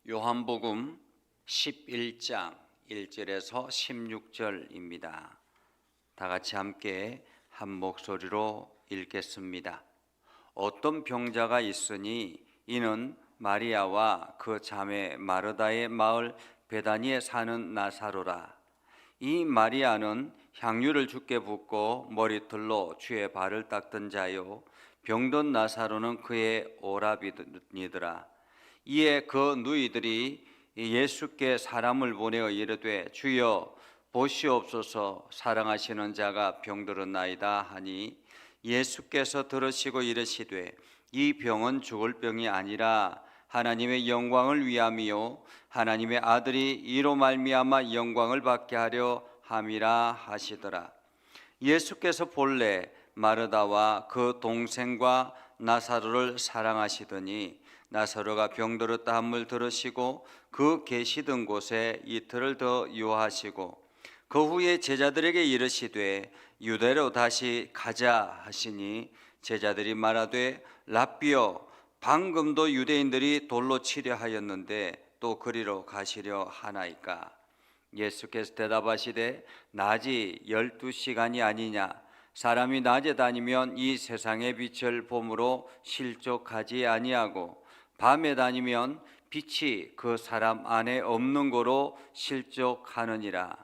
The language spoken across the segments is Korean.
요한복음 11장 1절에서 16절입니다. 다 같이 함께 한 목소리로 읽겠습니다. 어떤 병자가 있으니 이는 마리아와 그 자매 마르다의 마을 베다니에 사는 나사로라. 이 마리아는 향유를 주께 붓고 머리털로 주의 발을 닦던 자요, 병든 나사로는 그의 오라비니더라. 이에 그 누이들이 예수께 사람을 보내어 이르되 주여 보시옵소서, 사랑하시는 자가 병들었나이다 하니 예수께서 들으시고 이르시되 이 병은 죽을 병이 아니라 하나님의 영광을 위함이요 하나님의 아들이 이로 말미암아 영광을 받게 하려 함이라 하시더라. 예수께서 본래 마르다와 그 동생과 나사로를 사랑하시더니 나사로가 병들었다 함을 들으시고 그 계시던 곳에 이틀을 더 유하시고 그 후에 제자들에게 이르시되 유대로 다시 가자 하시니 제자들이 말하되 랍비여, 방금도 유대인들이 돌로 치려 하였는데 또 그리로 가시려 하나이까? 예수께서 대답하시되 낮이 12시간이 아니냐? 사람이 낮에 다니면 이 세상의 빛을 봄으로 실족하지 아니하고 밤에 다니면 빛이 그 사람 안에 없는 거로 실족하느니라.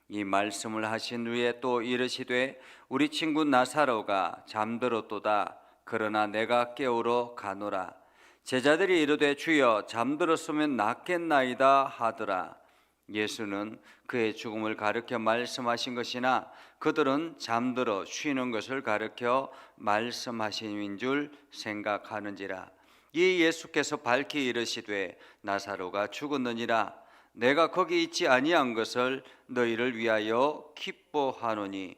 이 말씀을 하신 후에 또 이르시되 우리 친구 나사로가 잠들었도다. 그러나 내가 깨우러 가노라. 제자들이 이르되 주여 잠들었으면 낫겠나이다 하더라. 예수는 그의 죽음을 가르쳐 말씀하신 것이나 그들은 잠들어 쉬는 것을 가르쳐 말씀하신 줄 생각하는지라. 이 예수께서 밝히 이르시되 나사로가 죽었느니라. 내가 거기 있지 아니한 것을 너희를 위하여 기뻐하노니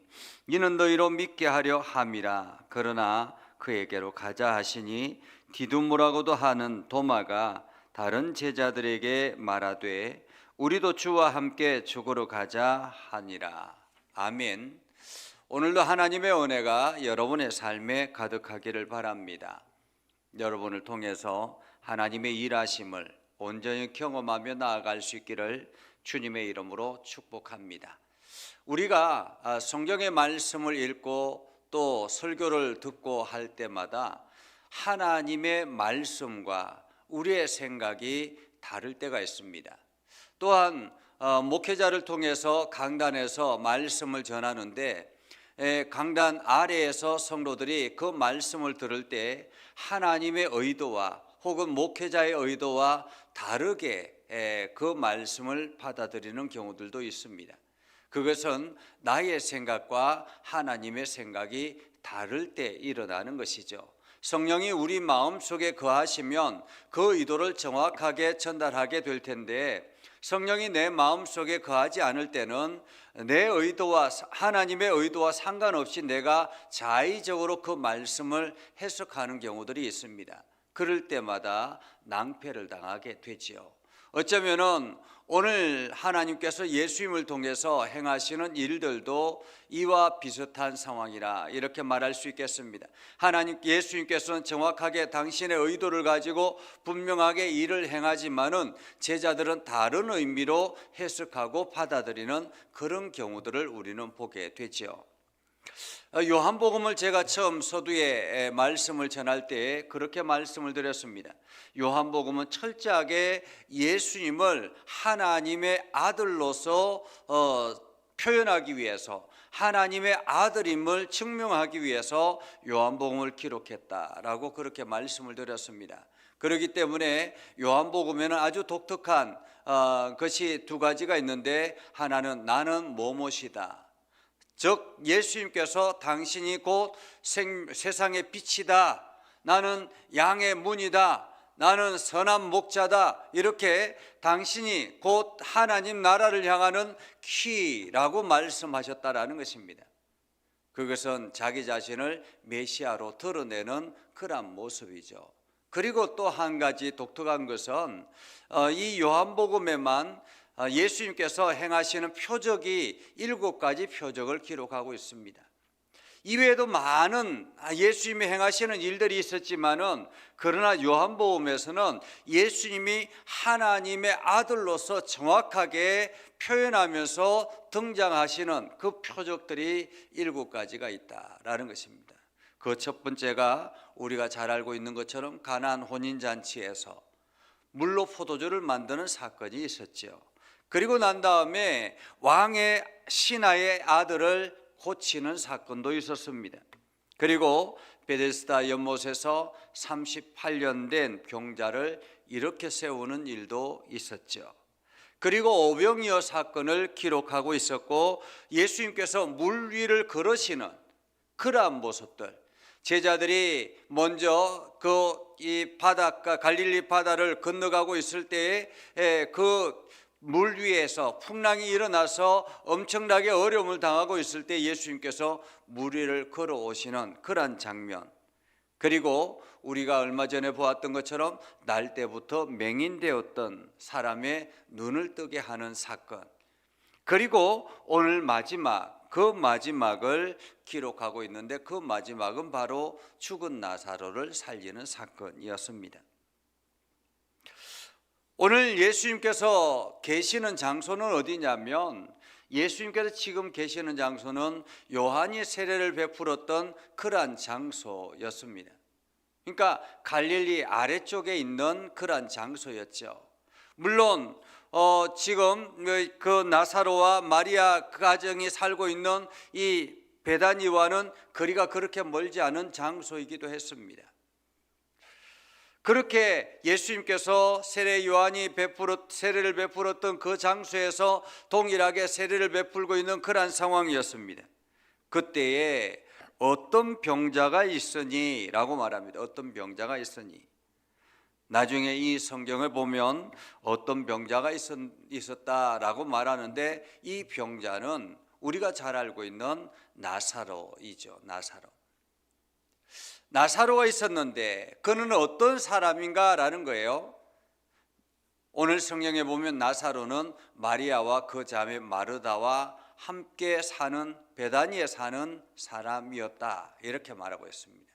이는 너희로 믿게 하려 함이라. 그러나 그에게로 가자 하시니 디두모라고도 하는 도마가 다른 제자들에게 말하되 우리도 주와 함께 죽으러 가자 하니라. 아멘. 오늘도 하나님의 은혜가 여러분의 삶에 가득하기를 바랍니다. 여러분을 통해서 하나님의 일하심을 온전히 경험하며 나아갈 수 있기를 주님의 이름으로 축복합니다. 우리가 성경의 말씀을 읽고 또 설교를 듣고 할 때마다 하나님의 말씀과 우리의 생각이 다를 때가 있습니다. 또한 목회자를 통해서 강단에서 말씀을 전하는데 강단 아래에서 성도들이 그 말씀을 들을 때 하나님의 의도와 혹은 목회자의 의도와 다르게 그 말씀을 받아들이는 경우들도 있습니다. 그것은 나의 생각과 하나님의 생각이 다를 때 일어나는 것이죠. 성령이 우리 마음속에 거하시면 그 의도를 정확하게 전달하게 될 텐데 성령이 내 마음속에 거하지 않을 때는 내 의도와 하나님의 의도와 상관없이 내가 자의적으로 그 말씀을 해석하는 경우들이 있습니다. 그럴 때마다 낭패를 당하게 되지요. 어쩌면은 오늘 하나님께서 예수님을 통해서 행하시는 일들도 이와 비슷한 상황이라 이렇게 말할 수 있겠습니다. 예수님께서는 정확하게 당신의 의도를 가지고 분명하게 일을 행하지만은 제자들은 다른 의미로 해석하고 받아들이는 그런 경우들을 우리는 보게 되죠. 요한복음을 제가 처음 서두에 말씀을 전할 때 그렇게 말씀을 드렸습니다. 요한복음은 철저하게 예수님을 하나님의 아들로서 표현하기 위해서 하나님의 아들임을 증명하기 위해서 요한복음을 기록했다라고 그렇게 말씀을 드렸습니다. 그렇기 때문에 요한복음에는 아주 독특한 것이 두 가지가 있는데 하나는 나는 뭐뭇이다. 즉 예수님께서 당신이 곧 세상의 빛이다. 나는 양의 문이다. 나는 선한 목자다. 이렇게 당신이 곧 하나님 나라를 향하는 키라고 말씀하셨다라는 것입니다. 그것은 자기 자신을 메시아로 드러내는 그런 모습이죠. 그리고 또 한 가지 독특한 것은 이 요한복음에만 예수님께서 행하시는 표적이 7가지 표적을 기록하고 있습니다. 이외에도 많은 예수님이 행하시는 일들이 있었지만은, 그러나 요한복음에서는 예수님이 하나님의 아들로서 정확하게 표현하면서 등장하시는 그 표적들이 7가지가 있다라는 것입니다. 그 첫 번째가 우리가 잘 알고 있는 것처럼 가나안 혼인잔치에서 물로 포도주를 만드는 사건이 있었죠. 그리고 난 다음에 왕의 신하의 아들을 고치는 사건도 있었습니다. 그리고 베데스다 연못에서 38년 된 병자를 이렇게 세우는 일도 있었죠. 그리고 오병이어 사건을 기록하고 있었고, 예수님께서 물 위를 걸으시는 그러한 모습들, 제자들이 먼저 이 바닷가 갈릴리 바다를 건너가고 있을 때에 그 물 위에서 풍랑이 일어나서 엄청나게 어려움을 당하고 있을 때 예수님께서 물 위를 걸어오시는 그러한 장면, 그리고 우리가 얼마 전에 보았던 것처럼 날 때부터 맹인되었던 사람의 눈을 뜨게 하는 사건, 그리고 오늘 마지막, 그 마지막을 기록하고 있는데, 그 마지막은 바로 죽은 나사로를 살리는 사건이었습니다. 오늘 예수님께서 계시는 장소는 어디냐면, 예수님께서 지금 계시는 장소는 요한이 세례를 베풀었던 그러한 장소였습니다. 그러니까 갈릴리 아래쪽에 있는 그러한 장소였죠. 물론 지금 그 나사로와 마리아 그 가정이 살고 있는 이 베다니와는 거리가 그렇게 멀지 않은 장소이기도 했습니다. 그렇게 예수님께서 세례를 베풀었던 그 장소에서 동일하게 세례를 베풀고 있는 그러한 상황이었습니다. 그때에 어떤 병자가 있으니 라고 말합니다. 어떤 병자가 있으니. 나중에 이 성경을 보면 어떤 병자가 있었다라고 말하는데, 이 병자는 우리가 잘 알고 있는 나사로이죠. 나사로가 있었는데 그는 어떤 사람인가라는 거예요. 오늘 성경에 보면 나사로는 마리아와 그 자매 마르다와 함께 사는 베다니에 사는 사람이었다, 이렇게 말하고 있습니다.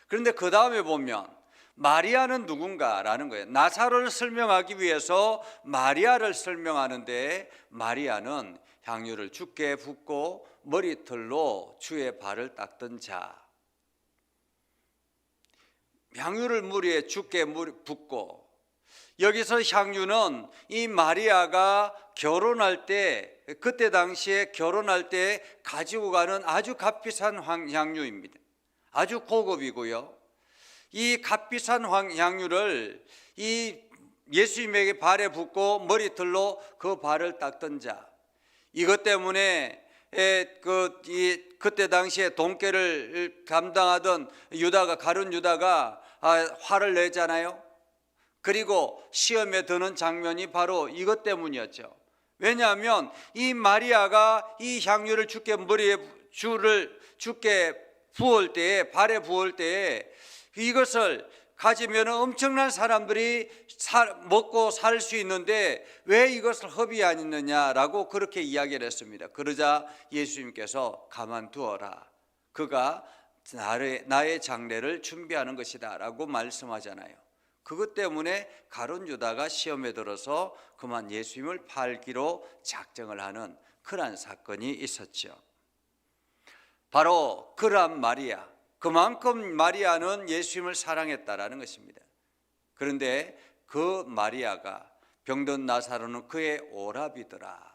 그런데 그 다음에 보면 마리아는 누군가라는 거예요. 나사로를 설명하기 위해서 마리아를 설명하는데, 마리아는 향유를 주께 붓고 머리털로 주의 발을 닦던 자, 향유를 머리에 주께 붓고, 여기서 향유는 이 마리아가 결혼할 때, 그때 당시에 결혼할 때 가지고 가는 아주 값비싼 향유입니다. 아주 고급이고요. 이 값비싼 향유를 이 예수님에게 발에 붓고 머리털로 그 발을 닦던 자, 이것 때문에 그때 당시에 돈깨를 감당하던 가룟 유다가 화를 내잖아요. 그리고 시험에 드는 장면이 바로 이것 때문이었죠. 왜냐하면 이 마리아가 이 향유를 주께 부을 때에, 발에 부을 때에 이것을 가지면 엄청난 사람들이 먹고 살 수 있는데 왜 이것을 허비 안 있느냐라고 그렇게 이야기를 했습니다. 그러자 예수님께서 가만두어라, 그가 나의 장례를 준비하는 것이다 라고 말씀하잖아요. 그것 때문에 가룟 유다가 시험에 들어서 그만 예수님을 팔기로 작정을 하는 그러한 사건이 있었죠. 바로 그러한 마리아, 그만큼 마리아는 예수님을 사랑했다라는 것입니다. 그런데 그 마리아가 병든 나사로는 그의 오라비더라.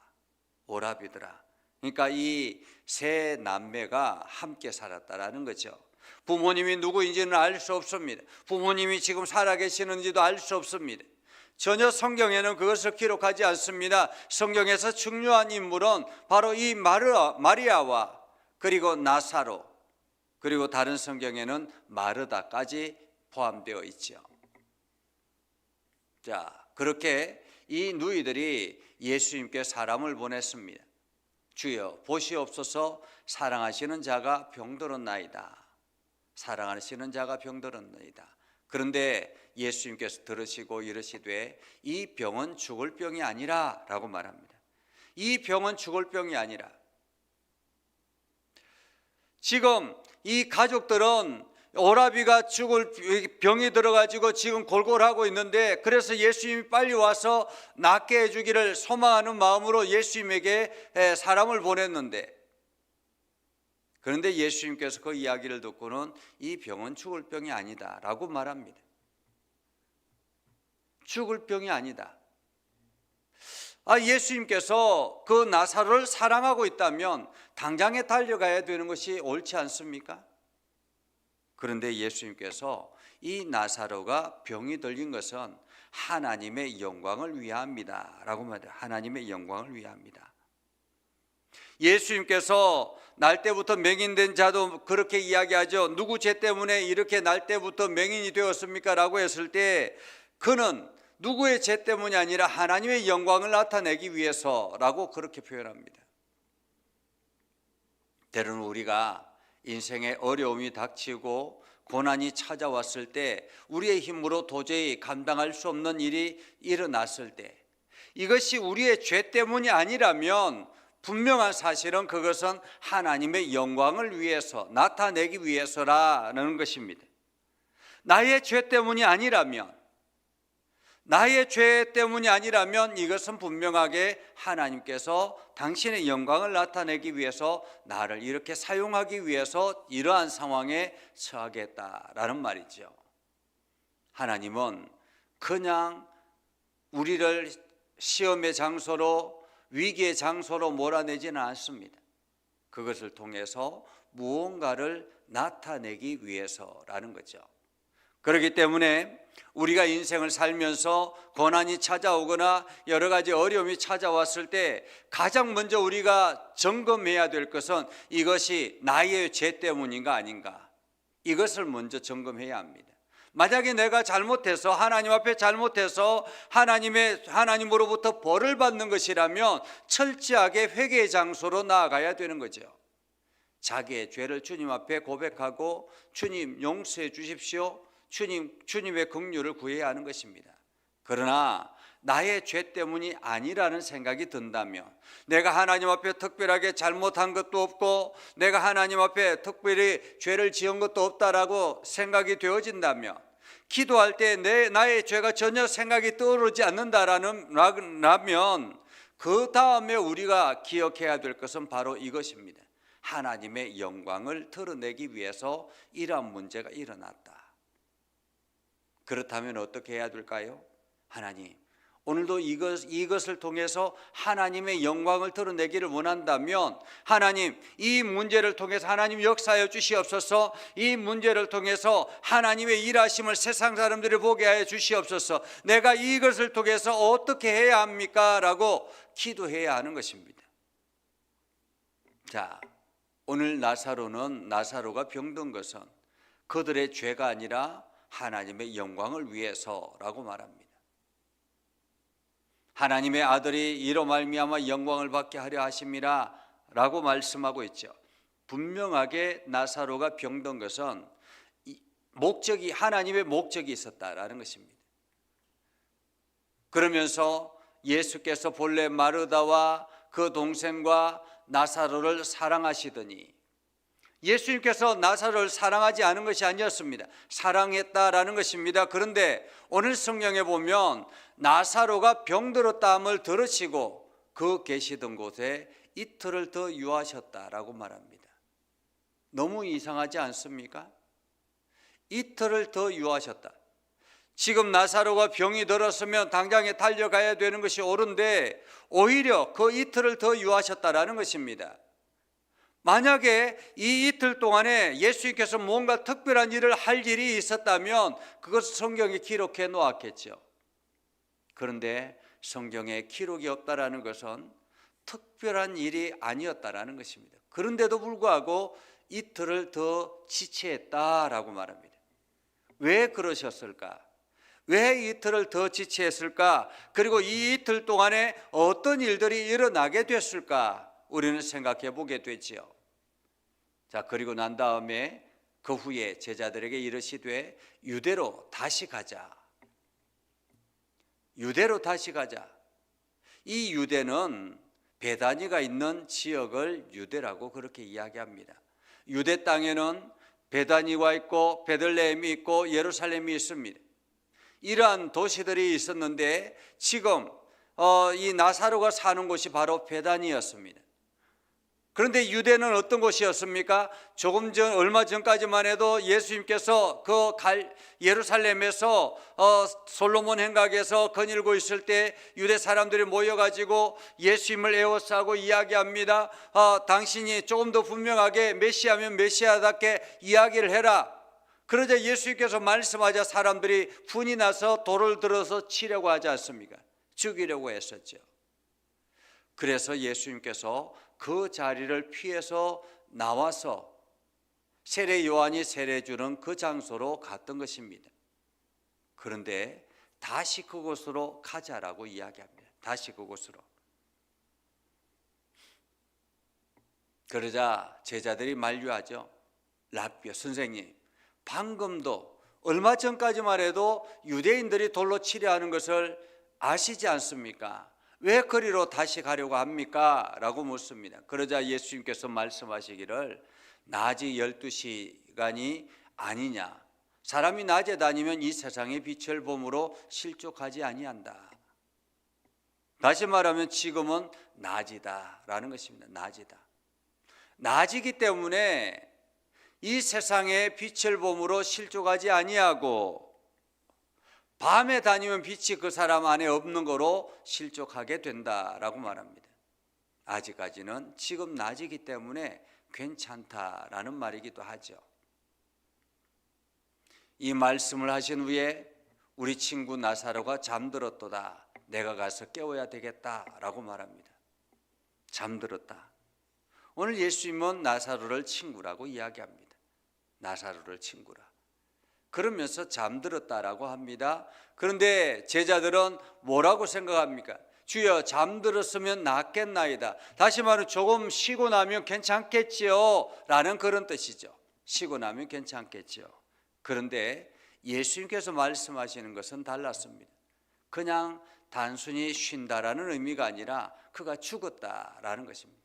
그러니까 이 세 남매가 함께 살았다라는 거죠. 부모님이 누구인지는 알 수 없습니다. 부모님이 지금 살아계시는지도 알 수 없습니다. 전혀 성경에는 그것을 기록하지 않습니다. 성경에서 중요한 인물은 바로 이 마리아와 그리고 나사로, 그리고 다른 성경에는 마르다까지 포함되어 있죠. 자, 그렇게 이 누이들이 예수님께 사람을 보냈습니다. 주여 보시옵소서, 사랑하시는 자가 병들었나이다. 그런데 예수님께서 들으시고 이르시되 이 병은 죽을 병이 아니라 라고 말합니다. 이 병은 죽을 병이 아니라. 지금 이 가족들은 오라비가 죽을 병이 들어가지고 지금 골골하고 있는데, 그래서 예수님이 빨리 와서 낫게 해주기를 소망하는 마음으로 예수님에게 사람을 보냈는데, 그런데 예수님께서 그 이야기를 듣고는 이 병은 죽을 병이 아니다 라고 말합니다. 죽을 병이 아니다. 예수님께서 그 나사로를 사랑하고 있다면 당장에 달려가야 되는 것이 옳지 않습니까? 그런데 예수님께서 이 나사로가 병이 들린 것은 하나님의 영광을 위함이다 라고 말해요. 하나님의 영광을 위함이다. 예수님께서 날 때부터 맹인된 자도 그렇게 이야기하죠. 누구 죄 때문에 이렇게 날 때부터 맹인이 되었습니까? 라고 했을 때 그는 누구의 죄 때문이 아니라 하나님의 영광을 나타내기 위해서라고 그렇게 표현합니다. 때로는 우리가 인생에 어려움이 닥치고 고난이 찾아왔을 때, 우리의 힘으로 도저히 감당할 수 없는 일이 일어났을 때, 이것이 우리의 죄 때문이 아니라면 분명한 사실은 그것은 하나님의 영광을 위해서 나타내기 위해서라는 것입니다. 나의 죄 때문이 아니라면, 이것은 분명하게 하나님께서 당신의 영광을 나타내기 위해서 나를 이렇게 사용하기 위해서 이러한 상황에 처하겠다라는 말이죠. 하나님은 그냥 우리를 시험의 장소로, 위기의 장소로 몰아내지는 않습니다. 그것을 통해서 무언가를 나타내기 위해서라는 거죠. 그렇기 때문에 우리가 인생을 살면서 고난이 찾아오거나 여러 가지 어려움이 찾아왔을 때 가장 먼저 우리가 점검해야 될 것은 이것이 나의 죄 때문인가 아닌가, 이것을 먼저 점검해야 합니다. 만약에 내가 잘못해서 하나님 앞에 잘못해서 하나님으로부터 벌을 받는 것이라면 철저하게 회개의 장소로 나아가야 되는 거죠. 자기의 죄를 주님 앞에 고백하고 주님 용서해 주십시오, 주님의 긍휼을 구해야 하는 것입니다. 그러나 나의 죄 때문이 아니라는 생각이 든다면, 내가 하나님 앞에 특별하게 잘못한 것도 없고 내가 하나님 앞에 특별히 죄를 지은 것도 없다라고 생각이 되어진다면, 기도할 때 나의 죄가 전혀 생각이 떠오르지 않는다라면 그 다음에 우리가 기억해야 될 것은 바로 이것입니다. 하나님의 영광을 드러내기 위해서 이러한 문제가 일어났다. 그렇다면 어떻게 해야 될까요? 하나님, 오늘도 이것을 통해서 하나님의 영광을 드러내기를 원한다면, 하나님, 이 문제를 통해서 하나님 역사하여 주시옵소서. 이 문제를 통해서 하나님의 일하심을 세상 사람들이 보게 하여 주시옵소서. 내가 이것을 통해서 어떻게 해야 합니까? 라고 기도해야 하는 것입니다. 자, 오늘 나사로가 병든 것은 그들의 죄가 아니라 하나님의 영광을 위해서라고 말합니다. 하나님의 아들이 이로 말미암아 영광을 받게 하려 하심이라 라고 말씀하고 있죠. 분명하게 나사로가 병든 것은 하나님의 목적이 있었다라는 것입니다. 그러면서 예수께서 본래 마르다와 그 동생과 나사로를 사랑하시더니, 예수님께서 나사로를 사랑하지 않은 것이 아니었습니다. 사랑했다라는 것입니다. 그런데 오늘 성경에 보면 나사로가 병들었다함을 들으시고 그 계시던 곳에 이틀을 더 유하셨다라고 말합니다. 너무 이상하지 않습니까? 이틀을 더 유하셨다. 지금 나사로가 병이 들었으면 당장에 달려가야 되는 것이 옳은데 오히려 그 이틀을 더 유하셨다라는 것입니다. 만약에 이 이틀 동안에 예수님께서 뭔가 특별한 일을 할 일이 있었다면 그것을 성경에 기록해 놓았겠죠. 그런데 성경에 기록이 없다라는 것은 특별한 일이 아니었다라는 것입니다. 그런데도 불구하고 이틀을 더 지체했다라고 말합니다. 왜 그러셨을까? 왜 이틀을 더 지체했을까? 그리고 이 이틀 동안에 어떤 일들이 일어나게 됐을까? 우리는 생각해 보게 되지요. 자, 그리고 난 다음에 그 후에 제자들에게 이르시되 유대로 다시 가자. 유대로 다시 가자. 이 유대는 베다니가 있는 지역을 유대라고 그렇게 이야기합니다. 유대 땅에는 베다니가 있고 베들레헴이 있고 예루살렘이 있습니다. 이러한 도시들이 있었는데 지금 이 나사로가 사는 곳이 바로 베다니였습니다. 그런데 유대는 어떤 곳이었습니까? 얼마 전까지만 해도 예수님께서 예루살렘에서 솔로몬 행각에서 거닐고 있을 때 유대 사람들이 모여가지고 예수님을 에워싸고 이야기합니다. 당신이 조금 더 분명하게 메시아면 메시아답게 이야기를 해라. 그러자 예수님께서 말씀하자 사람들이 분이 나서 돌을 들어서 치려고 하지 않습니까? 죽이려고 했었죠. 그래서 예수님께서 그 자리를 피해서 나와서 세례 요한이 세례 주는 그 장소로 갔던 것입니다. 그런데 다시 그곳으로 가자라고 이야기합니다. 다시 그곳으로. 그러자 제자들이 만류하죠. 라삐 선생님, 방금도 얼마 전까지만 해도 유대인들이 돌로 치려 하는 것을 아시지 않습니까? 왜 거리로 다시 가려고 합니까? 라고 묻습니다. 그러자 예수님께서 말씀하시기를 낮이 12시간이 아니냐. 사람이 낮에 다니면 이 세상의 빛을 봄으로 실족하지 아니한다. 다시 말하면 지금은 낮이다 라는 것입니다. 낮이다. 낮이기 때문에 이 세상의 빛을 봄으로 실족하지 아니하고 밤에 다니면 빛이 그 사람 안에 없는 거로 실족하게 된다라고 말합니다. 아직까지는 지금 낮이기 때문에 괜찮다라는 말이기도 하죠. 이 말씀을 하신 후에 우리 친구 나사로가 잠들었도다. 내가 가서 깨워야 되겠다라고 말합니다. 잠들었다. 오늘 예수님은 나사로를 친구라고 이야기합니다. 나사로를 친구라. 그러면서 잠들었다라고 합니다. 그런데 제자들은 뭐라고 생각합니까? 주여, 잠들었으면 낫겠나이다. 다시 말해 조금 쉬고 나면 괜찮겠지요 라는 그런 뜻이죠. 쉬고 나면 괜찮겠지요. 그런데 예수님께서 말씀하시는 것은 달랐습니다. 그냥 단순히 쉰다라는 의미가 아니라 그가 죽었다라는 것입니다.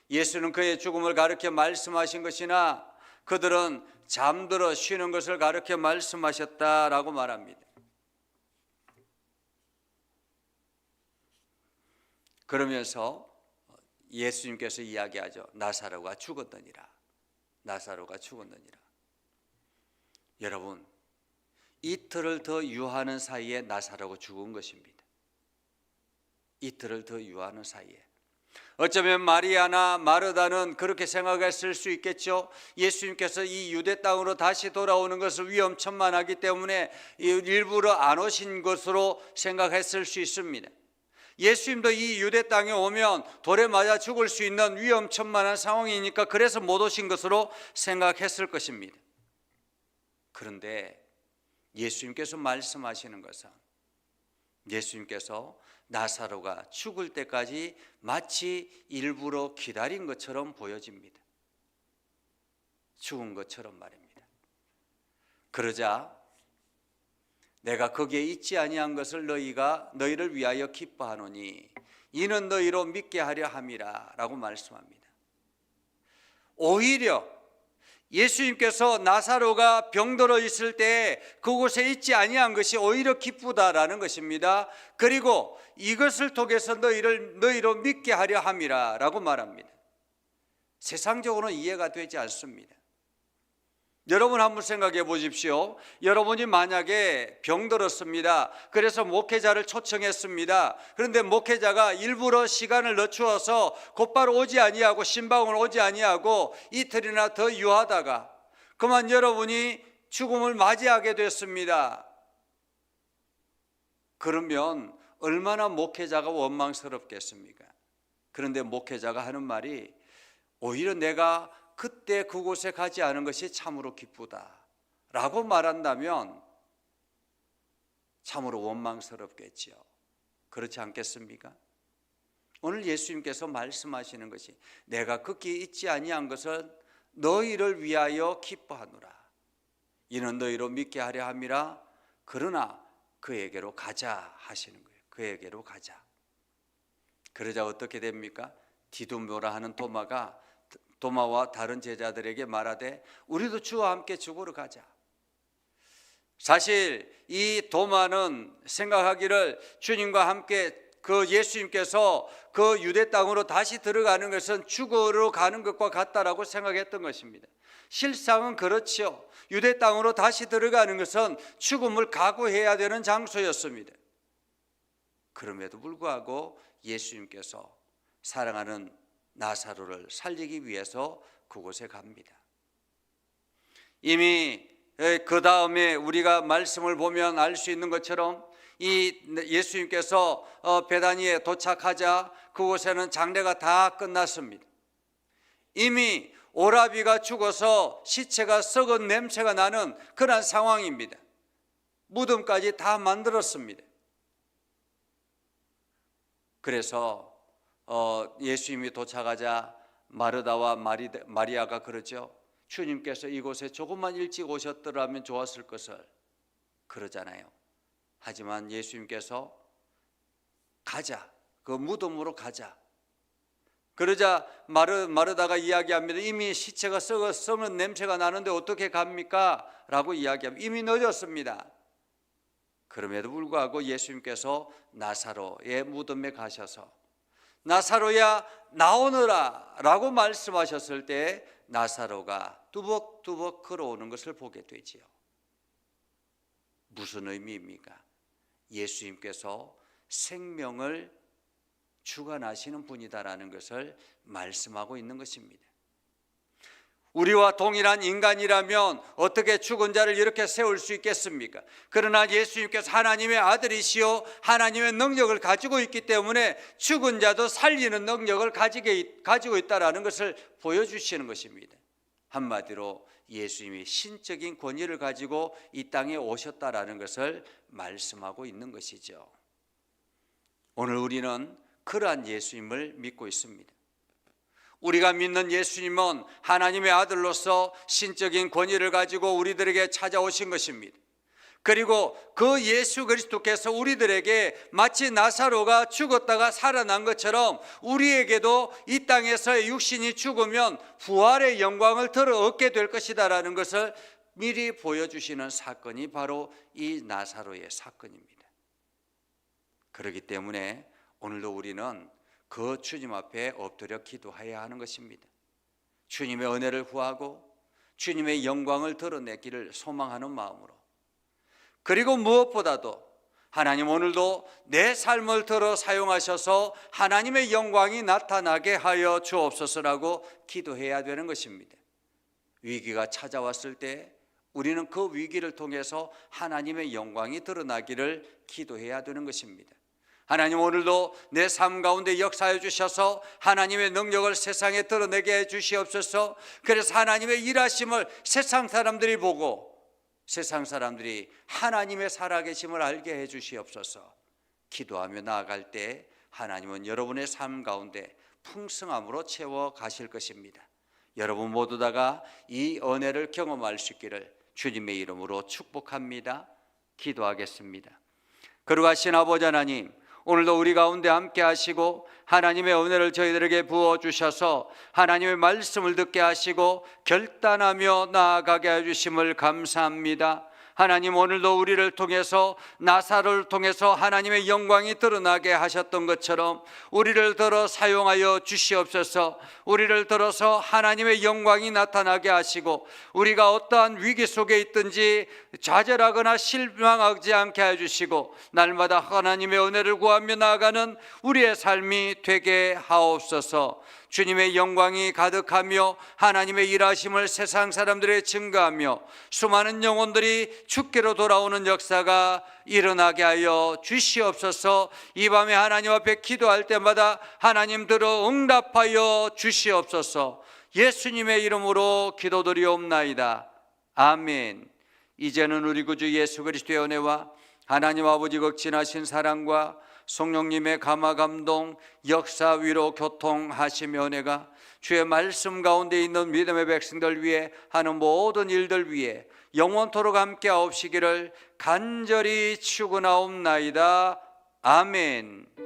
예수는 그의 죽음을 가르쳐 말씀하신 것이나 그들은 잠들어 쉬는 것을 가르쳐 말씀하셨다라고 말합니다. 그러면서 예수님께서 이야기하죠. 나사로가 죽었느니라. 나사로가 죽었느니라. 여러분, 이틀을 더 유하는 사이에 나사로가 죽은 것입니다. 이틀을 더 유하는 사이에. 어쩌면 마리아나 마르다는 그렇게 생각했을 수 있겠죠. 예수님께서 이 유대 땅으로 다시 돌아오는 것을 위험천만하기 때문에 일부러 안 오신 것으로 생각했을 수 있습니다. 예수님도 이 유대 땅에 오면 돌에 맞아 죽을 수 있는 위험천만한 상황이니까 그래서 못 오신 것으로 생각했을 것입니다. 그런데 예수님께서 말씀하시는 것은 예수님께서 나사로가 죽을 때까지 마치 일부러 기다린 것처럼 보여집니다. 죽은 것처럼 말입니다. 그러자 내가 거기에 있지 아니한 것을 너희를 위하여 기뻐하노니 이는 너희로 믿게 하려 함이라 라고 말씀합니다. 오히려 예수님께서 나사로가 병들어 있을 때 그곳에 있지 아니한 것이 오히려 기쁘다라는 것입니다. 그리고 이것을 통해서 너희로 믿게 하려 함이라 라고 말합니다. 세상적으로는 이해가 되지 않습니다. 여러분 한번 생각해 보십시오. 여러분이 만약에 병들었습니다. 그래서 목회자를 초청했습니다. 그런데 목회자가 일부러 시간을 늦추어서 곧바로 오지 아니하고 신방을 오지 아니하고 이틀이나 더 유하다가 그만 여러분이 죽음을 맞이하게 됐습니다. 그러면 얼마나 목회자가 원망스럽겠습니까? 그런데 목회자가 하는 말이 오히려 내가 그때 그곳에 가지 않은 것이 참으로 기쁘다 라고 말한다면 참으로 원망스럽겠지요. 그렇지 않겠습니까? 오늘 예수님께서 말씀하시는 것이 내가 거기 있지 아니한 것은 너희를 위하여 기뻐하노라. 이는 너희로 믿게 하려 함이라. 그러나 그에게로 가자 하시는 거예요. 그에게로 가자. 그러자 어떻게 됩니까? 디두모라 하는 도마가 도마와 다른 제자들에게 말하되 우리도 주와 함께 죽으러 가자. 사실 이 도마는 생각하기를 주님과 함께 그 예수님께서 그 유대 땅으로 다시 들어가는 것은 죽으러 가는 것과 같다라고 생각했던 것입니다. 실상은 그렇죠. 유대 땅으로 다시 들어가는 것은 죽음을 각오해야 되는 장소였습니다. 그럼에도 불구하고 예수님께서 사랑하는 나사로를 살리기 위해서 그곳에 갑니다. 이미 그 다음에 우리가 말씀을 보면 알 수 있는 것처럼 이 예수님께서 베다니에 도착하자 그곳에는 장례가 다 끝났습니다. 이미 오라비가 죽어서 시체가 썩은 냄새가 나는 그런 상황입니다. 무덤까지 다 만들었습니다. 그래서 예수님이 도착하자 마르다와 마리아가 그러죠. 주님께서 이곳에 조금만 일찍 오셨더라면 좋았을 것을. 그러잖아요. 하지만 예수님께서 가자, 그 무덤으로 가자. 그러자 마르다가 이야기합니다. 이미 시체가 썩은 냄새가 나는데 어떻게 갑니까? 라고 이야기합니다. 이미 늦었습니다. 그럼에도 불구하고 예수님께서 나사로의 무덤에 가셔서 나사로야 나오너라 라고 말씀하셨을 때 나사로가 뚜벅뚜벅 걸어오는 것을 보게 되지요. 무슨 의미입니까? 예수님께서 생명을 주관하시는 분이다라는 것을 말씀하고 있는 것입니다. 우리와 동일한 인간이라면 어떻게 죽은 자를 이렇게 세울 수 있겠습니까? 그러나 예수님께서 하나님의 아들이시요 하나님의 능력을 가지고 있기 때문에 죽은 자도 살리는 능력을 가지고 있다는 것을 보여주시는 것입니다. 한마디로 예수님이 신적인 권위를 가지고 이 땅에 오셨다라는 것을 말씀하고 있는 것이죠. 오늘 우리는 그러한 예수님을 믿고 있습니다. 우리가 믿는 예수님은 하나님의 아들로서 신적인 권위를 가지고 우리들에게 찾아오신 것입니다. 그리고 그 예수 그리스도께서 우리들에게 마치 나사로가 죽었다가 살아난 것처럼 우리에게도 이 땅에서의 육신이 죽으면 부활의 영광을 들어 얻게 될 것이다라는 것을 미리 보여주시는 사건이 바로 이 나사로의 사건입니다. 그렇기 때문에 오늘도 우리는 그 주님 앞에 엎드려 기도해야 하는 것입니다. 주님의 은혜를 구하고 주님의 영광을 드러내기를 소망하는 마음으로, 그리고 무엇보다도 하나님 오늘도 내 삶을 들어 사용하셔서 하나님의 영광이 나타나게 하여 주옵소서라고 기도해야 되는 것입니다. 위기가 찾아왔을 때 우리는 그 위기를 통해서 하나님의 영광이 드러나기를 기도해야 되는 것입니다. 하나님 오늘도 내 삶 가운데 역사해 주셔서 하나님의 능력을 세상에 드러내게 해 주시옵소서. 그래서 하나님의 일하심을 세상 사람들이 보고 세상 사람들이 하나님의 살아계심을 알게 해 주시옵소서. 기도하며 나아갈 때 하나님은 여러분의 삶 가운데 풍성함으로 채워 가실 것입니다. 여러분 모두 다가 이 은혜를 경험할 수 있기를 주님의 이름으로 축복합니다. 기도하겠습니다. 거룩하신 아버지 하나님, 오늘도 우리 가운데 함께 하시고 하나님의 은혜를 저희들에게 부어주셔서 하나님의 말씀을 듣게 하시고 결단하며 나아가게 해주심을 감사합니다. 하나님 오늘도 우리를 통해서 나사로를 통해서 하나님의 영광이 드러나게 하셨던 것처럼 우리를 들어 사용하여 주시옵소서. 우리를 들어서 하나님의 영광이 나타나게 하시고 우리가 어떠한 위기 속에 있든지 좌절하거나 실망하지 않게 해주시고 날마다 하나님의 은혜를 구하며 나아가는 우리의 삶이 되게 하옵소서. 주님의 영광이 가득하며 하나님의 일하심을 세상 사람들에 증거하며 수많은 영혼들이 주께로 돌아오는 역사가 일어나게 하여 주시옵소서. 이 밤에 하나님 앞에 기도할 때마다 하나님 들어 응답하여 주시옵소서. 예수님의 이름으로 기도드리옵나이다. 아멘. 이제는 우리 구주 예수 그리스도의 은혜와 하나님 아버지 극진하신 사랑과 성령님의 감화 감동 역사 위로 교통하시며 은혜가 주의 말씀 가운데 있는 믿음의 백성들 위해 하는 모든 일들 위해 영원토록 함께 하옵시기를 간절히 축원하옵나이다. 아멘.